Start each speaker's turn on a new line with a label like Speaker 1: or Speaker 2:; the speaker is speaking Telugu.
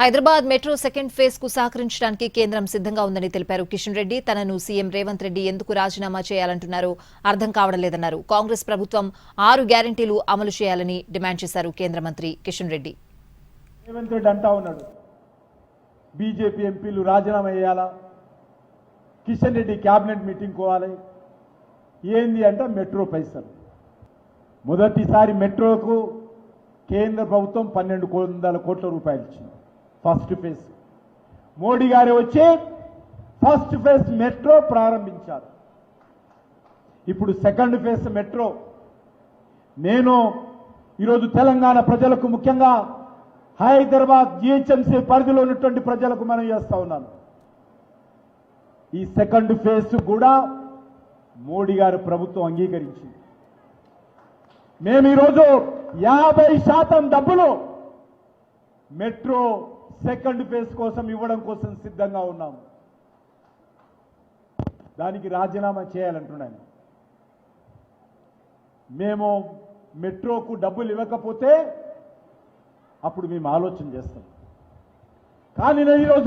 Speaker 1: హైదరాబాద్ మెట్రో సెకండ్ ఫేజ్ కు సహకరించడానికి కేంద్రం సిద్ధంగా ఉందని తెలిపారు కిషన్ రెడ్డి. తనను సీఎం రేవంత్ రెడ్డి ఎందుకు రాజీనామా చేయాలంటున్నారో అర్థం కావడం లేదన్నారు. కాంగ్రెస్ ప్రభుత్వం 6 గ్యారెంటీలు అమలు చేయాలని డిమాండ్ చేశారు కేంద్ర మంత్రి కిషన్ రెడ్డి.
Speaker 2: రేవంత్ రెడ్డి అంటా ఉన్నాడు, బీజేపీ ఎంపీలు రాజీనామా చేయాలా, కిషన్ రెడ్డి క్యాబినెట్ మీటింగ్ కోవాలి. ఏంది అంటే మెట్రో పైసలు. మొదటిసారి మెట్రోకు కేంద్ర ప్రభుత్వం 1200 కోట్ల రూపాయలు ఇచ్చింది. ఫస్ట్ ఫేజ్ మోడీ గారు వచ్చి ఫస్ట్ ఫేజ్ మెట్రో ప్రారంభించారు. ఇప్పుడు సెకండ్ ఫేజ్ మెట్రో నేను ఈరోజు తెలంగాణ ప్రజలకు, ముఖ్యంగా హైదరాబాద్ జిహెచ్ఎంసీ పరిధిలో ఉన్నటువంటి ప్రజలకు మనం చేస్తా ఉన్నాను. ఈ సెకండ్ ఫేజ్ కూడా మోడీ గారు ప్రభుత్వం అంగీకరించింది. మేము ఈరోజు 50% డబ్బులు మెట్రో సెకండ్ ఫేజ్ కోసం ఇవ్వడం కోసం సిద్ధంగా ఉన్నాము. దానికి రాజీనామా చేయాలంటున్నాను. మేము మెట్రోకు డబ్బులు ఇవ్వకపోతే అప్పుడు మేము ఆలోచన చేస్తాం. కానీ నేను ఈరోజు